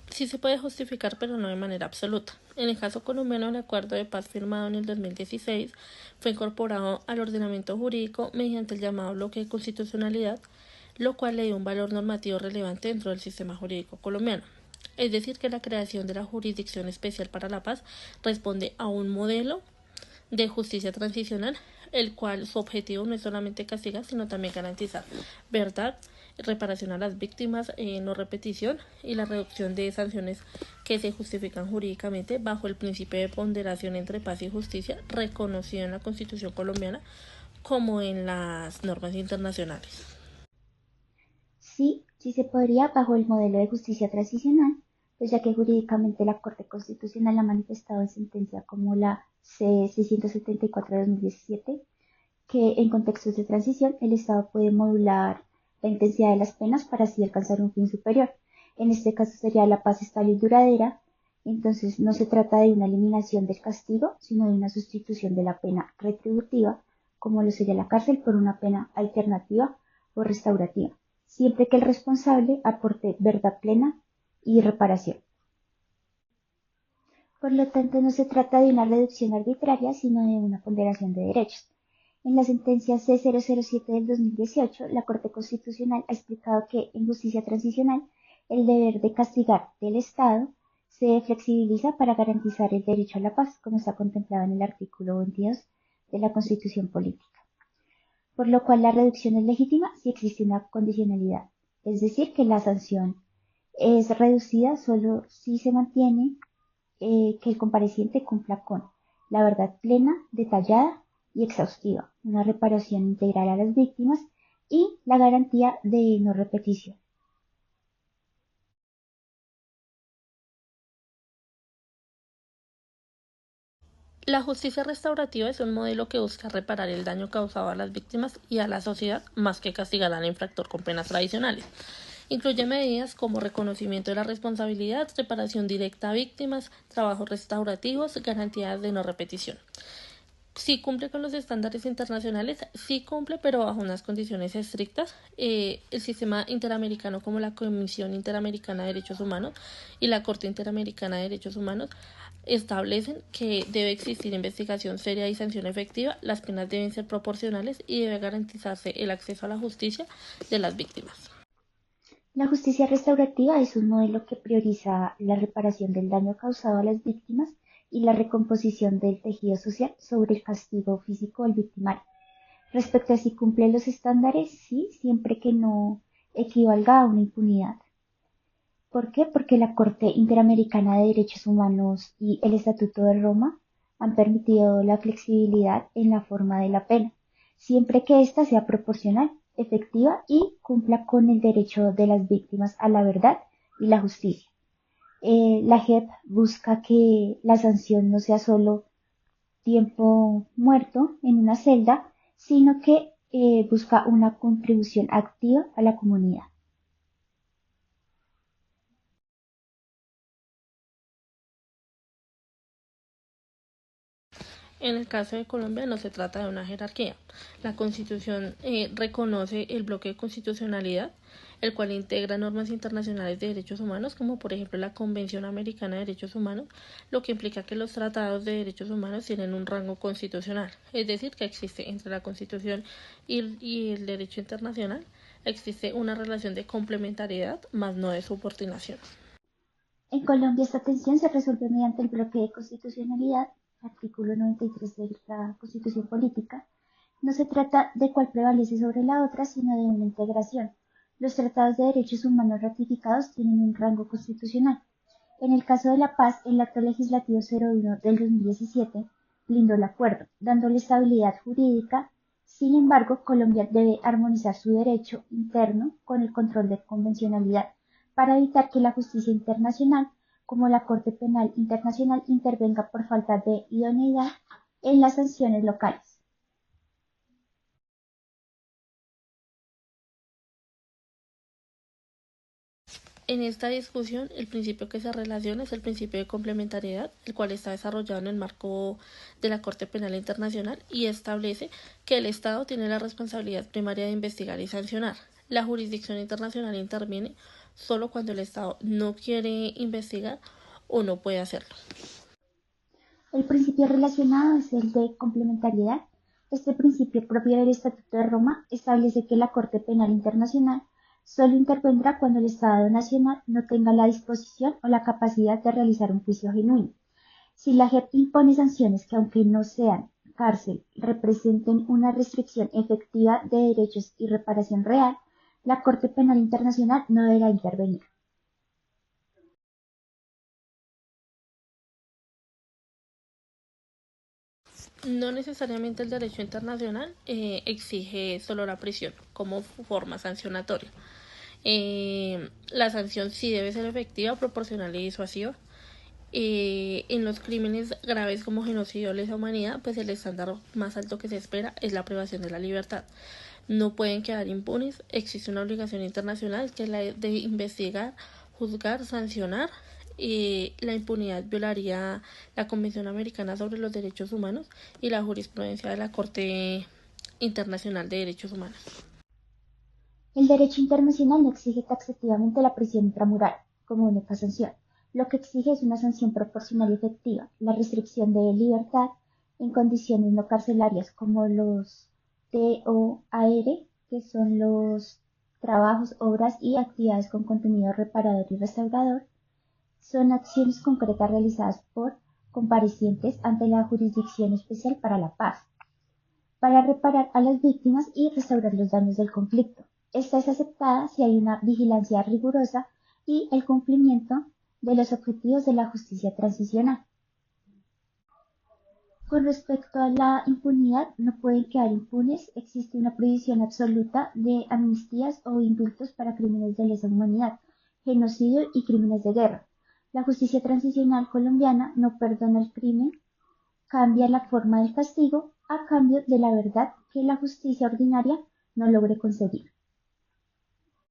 Sí se puede justificar, pero no de manera absoluta. En el caso colombiano, el acuerdo de paz firmado en el 2016 fue incorporado al ordenamiento jurídico mediante el llamado bloque de constitucionalidad, lo cual le dio un valor normativo relevante dentro del sistema jurídico colombiano. Es decir, que la creación de la Jurisdicción Especial para la Paz responde a un modelo de justicia transicional, el cual su objetivo no es solamente castigar, sino también garantizar verdad, reparación a las víctimas, no repetición y la reducción de sanciones que se justifican jurídicamente bajo el principio de ponderación entre paz y justicia reconocido en la Constitución colombiana como en las normas internacionales. Sí se podría bajo el modelo de justicia transicional, pues ya que jurídicamente la Corte Constitucional ha manifestado en sentencia como la C-674 de 2017 que en contextos de transición el Estado puede modular la intensidad de las penas para así alcanzar un fin superior. En este caso sería la paz estable y duradera. Entonces no se trata de una eliminación del castigo, sino de una sustitución de la pena retributiva, como lo sería la cárcel, por una pena alternativa o restaurativa, siempre que el responsable aporte verdad plena y reparación. Por lo tanto, no se trata de una reducción arbitraria, sino de una ponderación de derechos. En la sentencia C-007 del 2018, la Corte Constitucional ha explicado que en justicia transicional el deber de castigar del Estado se flexibiliza para garantizar el derecho a la paz, como está contemplado en el artículo 22 de la Constitución Política. Por lo cual la reducción es legítima si existe una condicionalidad, es decir, que la sanción es reducida solo si se mantiene que el compareciente cumpla con la verdad plena, detallada y exhaustiva, una reparación integral a las víctimas y la garantía de no repetición. La justicia restaurativa es un modelo que busca reparar el daño causado a las víctimas y a la sociedad más que castigar al infractor con penas tradicionales. Incluye medidas como reconocimiento de la responsabilidad, reparación directa a víctimas, trabajos restaurativos, garantías de no repetición. Sí cumple con los estándares internacionales, sí cumple, pero bajo unas condiciones estrictas. El sistema interamericano como la Comisión Interamericana de Derechos Humanos y la Corte Interamericana de Derechos Humanos establecen que debe existir investigación seria y sanción efectiva, las penas deben ser proporcionales y debe garantizarse el acceso a la justicia de las víctimas. La justicia restaurativa es un modelo que prioriza la reparación del daño causado a las víctimas y la recomposición del tejido social sobre el castigo físico al victimario. Respecto a si cumple los estándares, sí, siempre que no equivalga a una impunidad. ¿Por qué? Porque la Corte Interamericana de Derechos Humanos y el Estatuto de Roma han permitido la flexibilidad en la forma de la pena, siempre que ésta sea proporcional, efectiva y cumpla con el derecho de las víctimas a la verdad y la justicia. La JEP busca que la sanción no sea solo tiempo muerto en una celda, sino que busca una contribución activa a la comunidad. En el caso de Colombia no se trata de una jerarquía. La Constitución reconoce el bloque de constitucionalidad, el cual integra normas internacionales de derechos humanos, como por ejemplo la Convención Americana de Derechos Humanos, lo que implica que los tratados de derechos humanos tienen un rango constitucional, es decir, que existe entre la Constitución y el derecho internacional, existe una relación de complementariedad, más no de subordinación. En Colombia esta tensión se resuelve mediante el bloque de constitucionalidad, artículo 93 de la Constitución Política. No se trata de cuál prevalece sobre la otra, sino de una integración. Los tratados de derechos humanos ratificados tienen un rango constitucional. En el caso de la paz, el acto legislativo 01 del 2017 blindó el acuerdo, dándole estabilidad jurídica. Sin embargo, Colombia debe armonizar su derecho interno con el control de convencionalidad para evitar que la justicia internacional, como la Corte Penal Internacional, intervenga por falta de idoneidad en las sanciones locales. En esta discusión, el principio que se relaciona es el principio de complementariedad, el cual está desarrollado en el marco de la Corte Penal Internacional y establece que el Estado tiene la responsabilidad primaria de investigar y sancionar. La jurisdicción internacional interviene solo cuando el Estado no quiere investigar o no puede hacerlo. El principio relacionado es el de complementariedad. Este principio propio del Estatuto de Roma establece que la Corte Penal Internacional solo intervendrá cuando el Estado nacional no tenga la disposición o la capacidad de realizar un juicio genuino. Si la JEP impone sanciones que, aunque no sean cárcel, representen una restricción efectiva de derechos y reparación real, la Corte Penal Internacional no deberá intervenir. No necesariamente el derecho internacional exige solo la prisión como forma sancionatoria. La sanción sí debe ser efectiva, proporcional y disuasiva. En los crímenes graves como genocidio o lesa humanidad, pues el estándar más alto que se espera es la privación de la libertad. No pueden quedar impunes. Existe una obligación internacional que es la de investigar, juzgar, sancionar. La impunidad violaría la Convención Americana sobre los Derechos Humanos y la jurisprudencia de la Corte Internacional de Derechos Humanos. El derecho internacional no exige taxativamente la prisión intramural como única sanción. Lo que exige es una sanción proporcional y efectiva, la restricción de libertad en condiciones no carcelarias como los TOAR, que son los trabajos, obras y actividades con contenido reparador y restaurador, son acciones concretas realizadas por comparecientes ante la Jurisdicción Especial para la Paz, para reparar a las víctimas y restaurar los daños del conflicto. Esta es aceptada si hay una vigilancia rigurosa y el cumplimiento de los objetivos de la justicia transicional. Con respecto a la impunidad, no pueden quedar impunes. Existe una prohibición absoluta de amnistías o indultos para crímenes de lesa humanidad, genocidio y crímenes de guerra. La justicia transicional colombiana no perdona el crimen, cambia la forma del castigo a cambio de la verdad que la justicia ordinaria no logre conseguir.